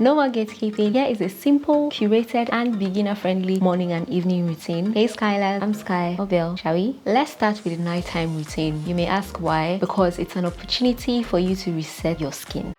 No more gatekeeping. Here is a simple, curated and beginner-friendly morning and evening routine. Hey Skylers, I'm Sky or Belle, shall we? Let's start with the nighttime routine. You may ask why? Because it's an opportunity for you to reset your skin.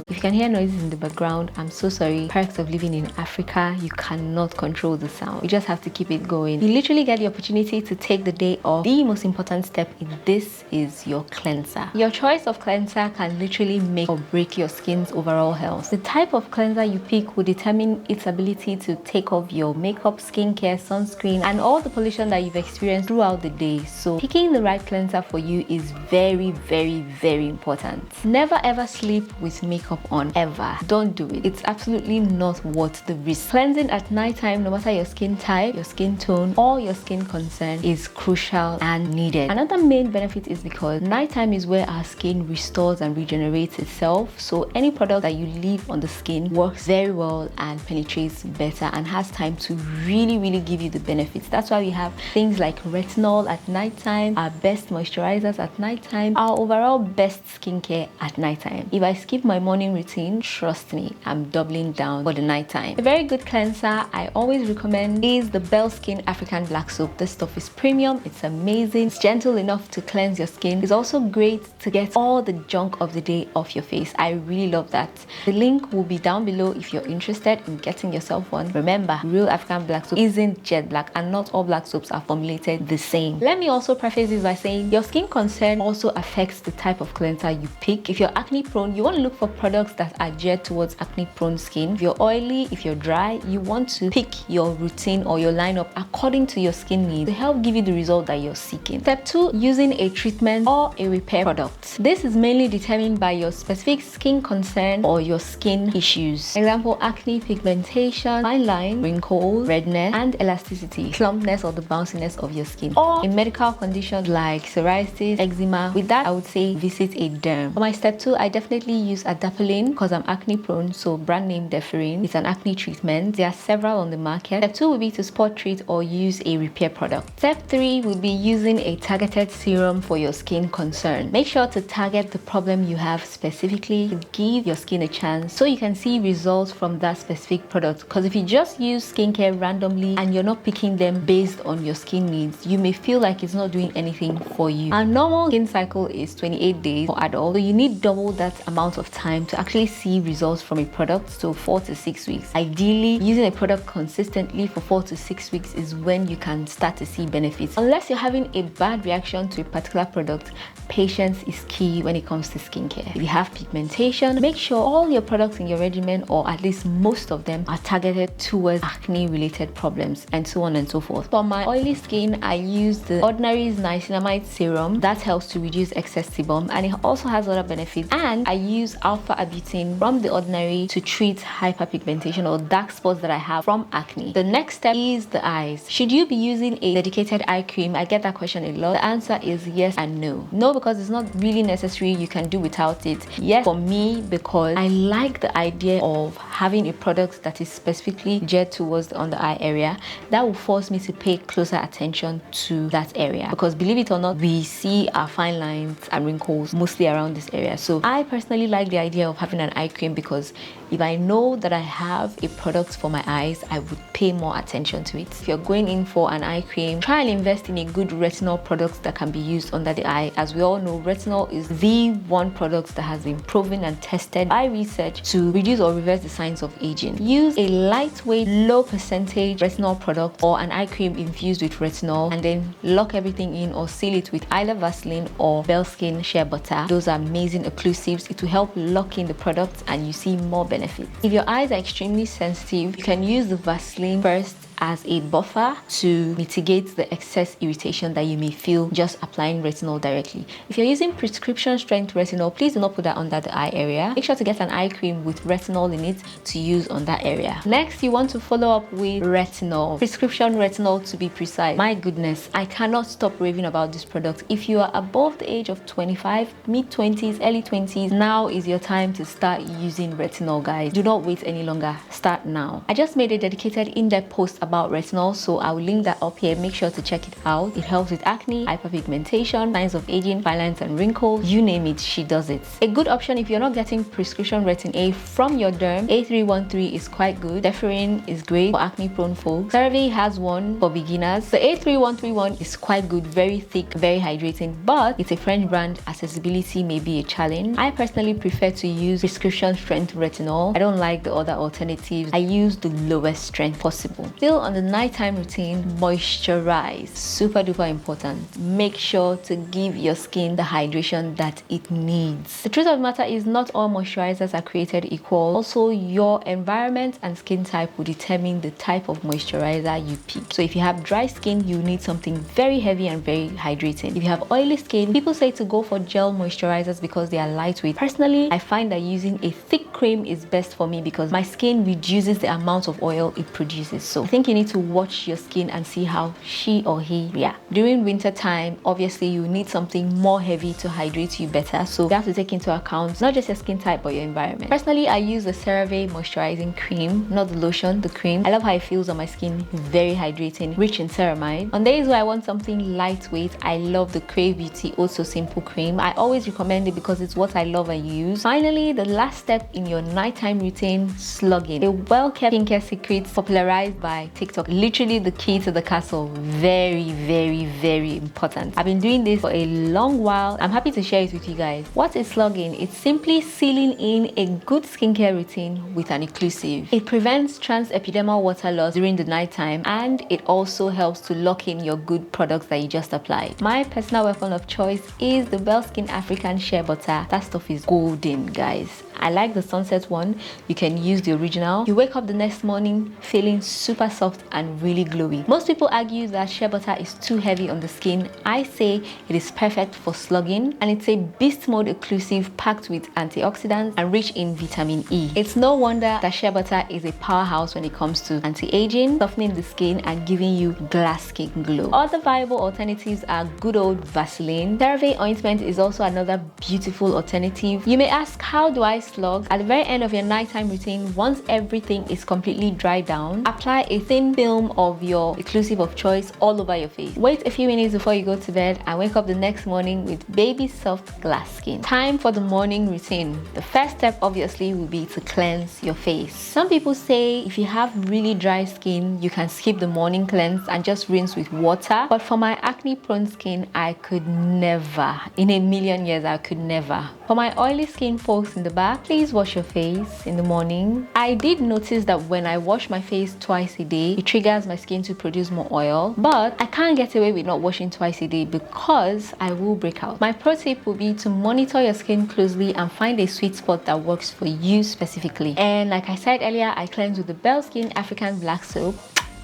You can hear noises in the background. I'm so sorry. Perks of living in Africa, you cannot control the sound. You just have to keep it going. You literally get the opportunity to take the day off. The most important step in this is your cleanser. Your choice of cleanser can literally make or break your skin's overall health. The type of cleanser you pick will determine its ability to take off your makeup, skincare, sunscreen, and all the pollution that you've experienced throughout the day. So picking the right cleanser for you is very, very, very important. Never ever sleep with makeup on, ever. Don't do it. It's absolutely not worth the risk. Cleansing at nighttime, no matter your skin type, your skin tone, or your skin concern, is crucial and needed. Another main benefit is because nighttime is where our skin restores and regenerates itself. So any product that you leave on the skin works very well and penetrates better and has time to really give you the benefits. That's why we have things like retinol at nighttime, our best moisturizers at nighttime, our overall best skincare at nighttime. If I skip my morning routine, trust me, I'm doubling down for the nighttime. A very good cleanser I always recommend is the belleskin African black soap. This stuff is premium, it's amazing, it's gentle enough to cleanse your skin. It's also great to get all the junk of the day off your face. I really love that. The link will be down below if you're interested in getting yourself one. Remember, real African black soap isn't jet black and not all black soaps are formulated the same. Let me also preface this by saying your skin concern also affects the type of cleanser you pick. If you're acne prone, you want to look for products that are geared towards acne prone skin. If you're oily, if you're dry, you want to pick your routine or your lineup according to your skin needs to help give you the result that you're seeking. Step 2, using a treatment or a repair product. This is mainly determined by your specific skin concern or your skin issues. Example, acne, pigmentation, fine line, wrinkles, redness, and elasticity, plumpness or the bounciness of your skin. Or in medical conditions like psoriasis, eczema. With that, I would say visit a derm. For my step 2, I definitely use adapalene because I'm acne prone, so brand name Deferine. It's an acne treatment. There are several on the market. Step 2 would be to spot treat or use a repair product. Step 3 would be using a targeted serum for your skin concern. Make sure to target the problem you have specifically to give your skin a chance so you can see results from that specific product. Because if you just use skincare randomly and you're not picking them based on your skin needs, you may feel like it's not doing anything for you. Our normal skin cycle is 28 days for adults, so you need double that amount of time to actually see results from a product, so 4 to 6 weeks. Ideally, using a product consistently for 4 to 6 weeks is when you can start to see benefits. Unless you're having a bad reaction to a particular product, patience is key when it comes to skincare. If you have pigmentation, make sure all your products in your regimen, or at least most of them, are targeted towards acne related problems and so on and so forth. For my oily skin, I use the Ordinary's niacinamide serum. That helps to reduce excess sebum and it also has other benefits. And I use alpha abutine from the Ordinary to treat hyperpigmentation or dark spots that I have from acne. The next step is the eyes. Should you be using a dedicated eye cream? I get that question a lot. The answer is yes and no. No, because it's not really necessary. You can do without it. Yes, for me, because I like the idea of having a product that is specifically geared towards the under eye area. That will force me to pay closer attention to that area, because believe it or not, we see our fine lines and wrinkles mostly around this area. So I personally like the idea of having an eye cream because if I know that I have a product for my eyes, I would pay more attention to it. If you're going in for an eye cream, try and invest in a good retinol product that can be used under the eye. As we all know, retinol is the one product that has been proven and tested by research to reduce or reverse the signs of aging. Use a lightweight, low percentage retinol product or an eye cream infused with retinol, and then lock everything in or seal it with either Vaseline or belleskin shea butter. Those are amazing occlusives. It will help lock in the product and you see more benefits. If your eyes are extremely sensitive, you can use the Vaseline first as a buffer to mitigate the excess irritation that you may feel just applying retinol directly. If you're using prescription strength retinol, please do not put that under the eye area. Make sure to get an eye cream with retinol in it to use on that area. Next, you want to follow up with retinol, prescription retinol to be precise. My goodness, I cannot stop raving about this product. If you are above the age of 25, mid-20s, early 20s, now is your time to start using retinol, guys. Do not wait any longer. Start now. I just made a dedicated in-depth post about retinol, so I will link that up here. Make sure to check it out. It helps with acne, hyperpigmentation, signs of aging, fine lines and wrinkles, you name it, she does it. A good option if you're not getting prescription retin A from your derm, A313 is quite good. Deferin is great for acne prone folks. CeraVe has one for beginners. The A3131 is quite good, very thick, very hydrating, but it's a French brand. Accessibility may be a challenge. I personally prefer to use prescription strength retinol. I don't like the other alternatives. I use the lowest strength possible. Still on the nighttime routine, moisturize. Super duper important. Make sure to give your skin the hydration that it needs. The truth of the matter is not all moisturizers are created equal. Also, your environment and skin type will determine the type of moisturizer you pick. So if you have dry skin, you need something very heavy and very hydrating. If you have oily skin, people say to go for gel moisturizers because they are lightweight. Personally, I find that using a thick cream is best for me because my skin reduces the amount of oil it produces. So I think you need to watch your skin and see how she or he reacts. During winter time, obviously you need something more heavy to hydrate you better. So you have to take into account not just your skin type but your environment. Personally, I use the CeraVe moisturizing cream, not the lotion, the cream. I love how it feels on my skin, very hydrating, rich in ceramide. On days where I want something lightweight, I love the Crave Beauty Oh So Simple cream. I always recommend it because it's what I love and use. Finally, the last step in your nighttime routine, slugging. A well-kept skincare secret popularized by Tittok. Literally the key to the castle. Very, very, very important. I've been doing this for a long while. I'm happy to share it with you guys. What is slugging? It's simply sealing in a good skincare routine with an occlusive. It prevents transepidermal water loss during the nighttime, and it also helps to lock in your good products that you just applied. My personal weapon of choice is the Belleskin African Shea Butter. That stuff is golden, guys. I like the sunset one. You can use the original. You wake up the next morning feeling super soft and really glowy. Most people argue that shea butter is too heavy on the skin. I say it is perfect for slugging, and it's a beast mode occlusive packed with antioxidants and rich in vitamin E. It's no wonder that shea butter is a powerhouse when it comes to anti-aging, softening the skin and giving you glass skin glow. Other viable alternatives are good old Vaseline. CeraVe ointment is also another beautiful alternative. You may ask, how do I slug? At the very end of your nighttime routine, once everything is completely dried down, apply a thin film of your occlusive of choice all over your face. Wait a few minutes before you go to bed and wake up the next morning with baby soft glass skin. Time for the morning routine. The first step obviously will be to cleanse your face. Some people say if you have really dry skin, you can skip the morning cleanse and just rinse with water. But for my acne prone skin, I could never. In a million years, I could never. For my oily skin folks in the back, please wash your face in the morning. I did notice that when I wash my face twice a day, it triggers my skin to produce more oil, but I can't get away with not washing twice a day because I will break out. My pro tip will be to monitor your skin closely and find a sweet spot that works for you specifically. And like I said earlier, I cleanse with the Belleskin African Black Soap.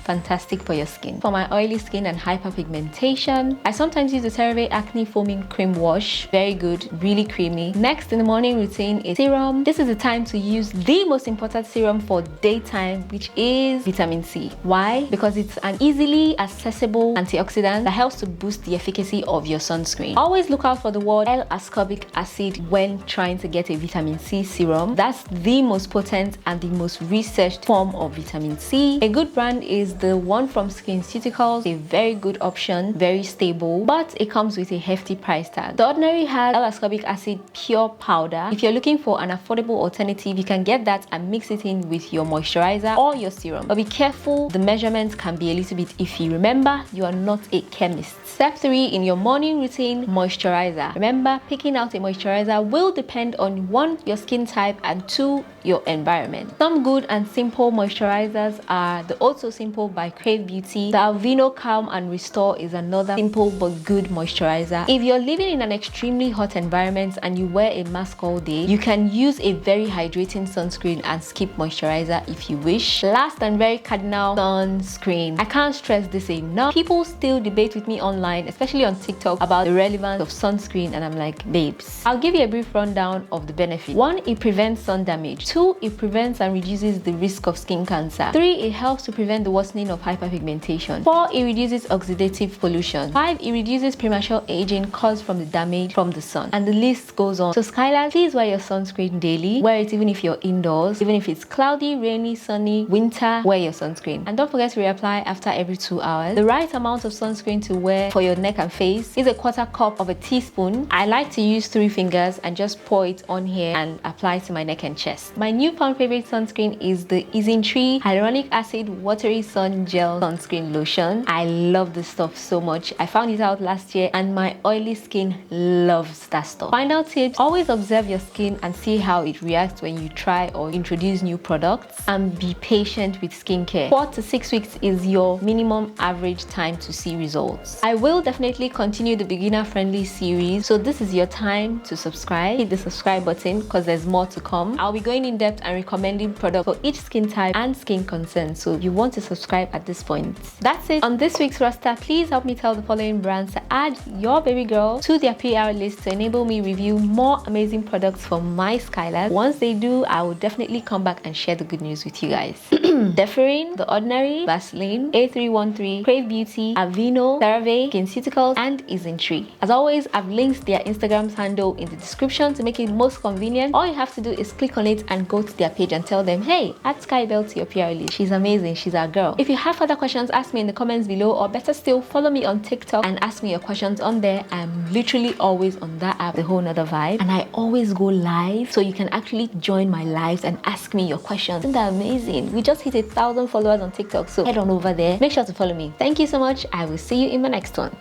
Fantastic for your skin. For my oily skin and hyperpigmentation, I sometimes use the CeraVe Acne Foaming Cream Wash. Very good, really creamy. Next in the morning routine is serum. This is the time to use the most important serum for daytime, which is vitamin C. Why? Because it's an easily accessible antioxidant that helps to boost the efficacy of your sunscreen. Always look out for the word L-ascorbic acid when trying to get a vitamin C serum. That's the most potent and the most researched form of vitamin C. A good brand is the one from SkinCeuticals, a very good option, very stable, but it comes with a hefty price tag. The Ordinary has L-ascorbic acid pure powder. If you're looking for an affordable alternative, you can get that and mix it in with your moisturizer or your serum. But be careful, the measurements can be a little bit iffy. Remember, you are not a chemist. Step 3 in your morning routine, moisturizer. Remember, picking out a moisturizer will depend on 1, your skin type, and 2, your environment. Some good and simple moisturizers are the Oh So Simple Aveeno by Crave Beauty. The Aveeno Calm and Restore is another simple but good moisturizer. If you're living in an extremely hot environment and you wear a mask all day, you can use a very hydrating sunscreen and skip moisturizer if you wish. Last and very cardinal, sunscreen. I can't stress this enough. People still debate with me online, especially on TikTok, about the relevance of sunscreen, and I'm like, babes, I'll give you a brief rundown of the benefits. 1, it prevents sun damage. 2, it prevents and reduces the risk of skin cancer. 3, it helps to prevent the worsening of hyperpigmentation. 4, it reduces oxidative pollution. 5, it reduces premature aging caused from the damage from the sun. And the list goes on. So Skylers, please wear your sunscreen daily. Wear it even if you're indoors, even if it's cloudy, rainy, sunny, winter, wear your sunscreen. And don't forget to reapply after every 2 hours. The right amount of sunscreen to wear for your neck and face is a 1/4 cup of a teaspoon. I like to use 3 fingers and just pour it on here and apply to my neck and chest. My newfound favorite sunscreen is the Tree Hyaluronic Acid Watery Sun Gel Sunscreen Lotion. I love this stuff so much. I found it out last year and my oily skin loves that stuff. Final tips: always observe your skin and see how it reacts when you try or introduce new products, and be patient with skincare. 4 to 6 weeks is your minimum average time to see results. I will definitely continue the beginner friendly series, so this is your time to subscribe. Hit the subscribe button because there's more to come. I'll be going in depth and recommending products for each skin type and skin concern, so you want to subscribe at this point. That's it on this week's roster. Please help me tell the following brands to add your baby girl to their PR list to enable me review more amazing products for my Skylers. Once they do, I will definitely come back and share the good news with you guys. Deferine, The Ordinary, Vaseline, A313, Crave Beauty, Aveeno, CeraVe, SkinCeuticals, and Tree. As always, I've linked their Instagram's handle in the description to make it most convenient. All you have to do is click on it and go to their page and tell them, hey, add Skybelle to your PR list. She's amazing, she's our girl. If you have further questions, ask me in the comments below, or better still, follow me on TikTok and ask me your questions on there. I'm literally always on that app, a whole nother vibe, and I always go live, so you can actually join my lives and ask me your questions. Isn't that amazing? We just hit 1,000 followers on TikTok, so head on over there. Make sure to follow me. Thank you so much. I will see you in my next one.